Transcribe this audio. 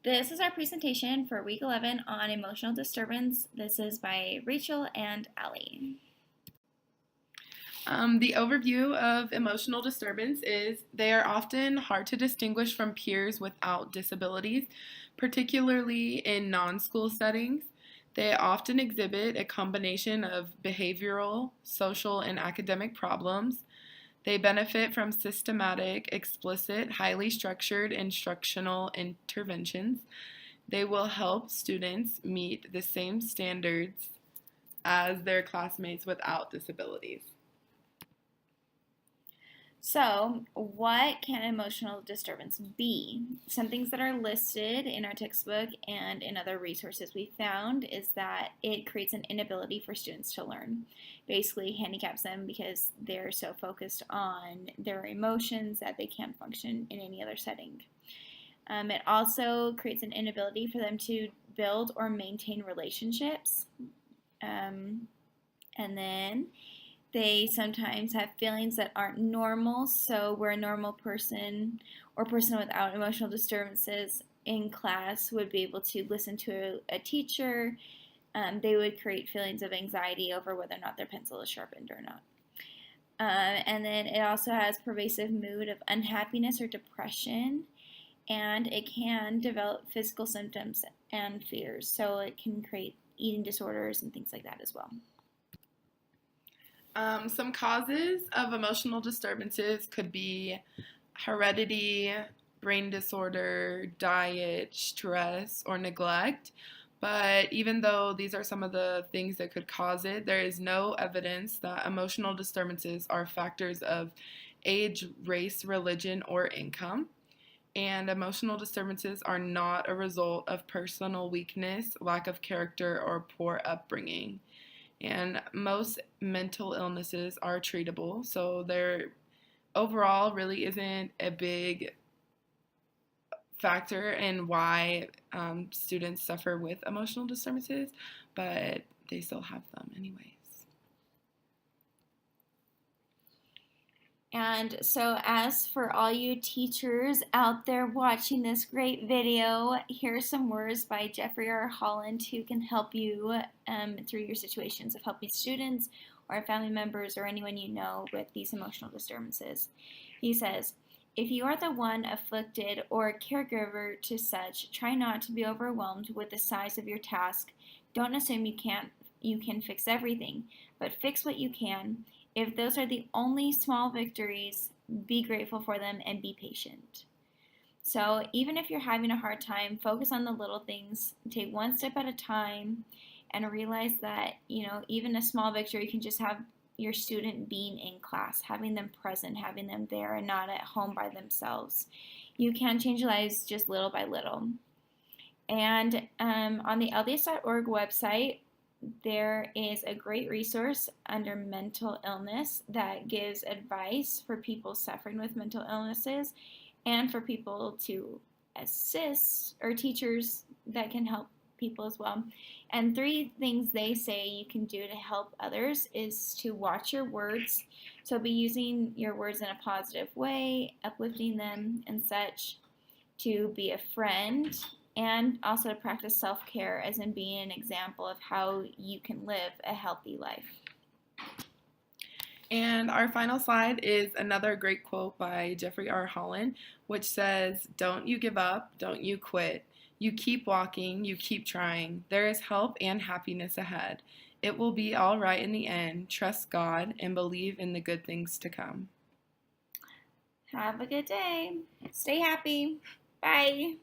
This is our presentation for week 11 on emotional disturbance. This is by Rachel and Allie. The overview of emotional disturbance is they are often hard to distinguish from peers without disabilities, particularly in non-school settings. They often exhibit a combination of behavioral, social, and academic problems. They benefit from systematic, explicit, highly structured instructional interventions. They will help students meet the same standards as their classmates without disabilities. So, what can emotional disturbance be? Some things that are listed in our textbook and in other resources we found is that it creates an inability for students to learn. Basically, handicaps them because they're so focused on their emotions that they can't function in any other setting. It also creates an inability for them to build or maintain relationships. And then they sometimes have feelings that aren't normal, so where a normal person or person without emotional disturbances in class would be able to listen to a teacher, they would create feelings of anxiety over whether or not their pencil is sharpened or not. And then it also has pervasive mood of unhappiness or depression, and it can develop physical symptoms and fears, so it can create eating disorders and things like that as well. Some causes of emotional disturbances could be heredity, brain disorder, diet, stress, or neglect. But even though these are some of the things that could cause it, there is no evidence that emotional disturbances are factors of age, race, religion, or income. And emotional disturbances are not a result of personal weakness, lack of character, or poor upbringing. And most mental illnesses are treatable, so there overall really isn't a big factor in why students suffer with emotional disturbances, but they still have them anyways. And so, as for all you teachers out there watching this great video, here's some words by Jeffrey R. Holland who can help you through your situations of helping students or family members or anyone you know with these emotional disturbances. He says, if you are the one afflicted or a caregiver to such, try not to be overwhelmed with the size of your task. Don't assume you can fix everything, but fix what you can. If those are the only small victories, be grateful for them and be patient. So even if you're having a hard time, focus on the little things, take one step at a time, and realize that, even a small victory can just have your student being in class, having them present, having them there and not at home by themselves. You can change lives just little by little. And on the LDS.org website, there is a great resource under mental illness that gives advice for people suffering with mental illnesses and for people to assist, or teachers that can help people as well. And 3 things they say you can do to help others is to watch your words. So be using your words in a positive way, uplifting them and such, to be a friend, and also to practice self-care, as in being an example of how you can live a healthy life. And our final slide is another great quote by Jeffrey R. Holland, which says, "Don't you give up, don't you quit. You keep walking, you keep trying. There is help and happiness ahead. It will be all right in the end. Trust God and believe in the good things to come." Have a good day. Stay happy. Bye.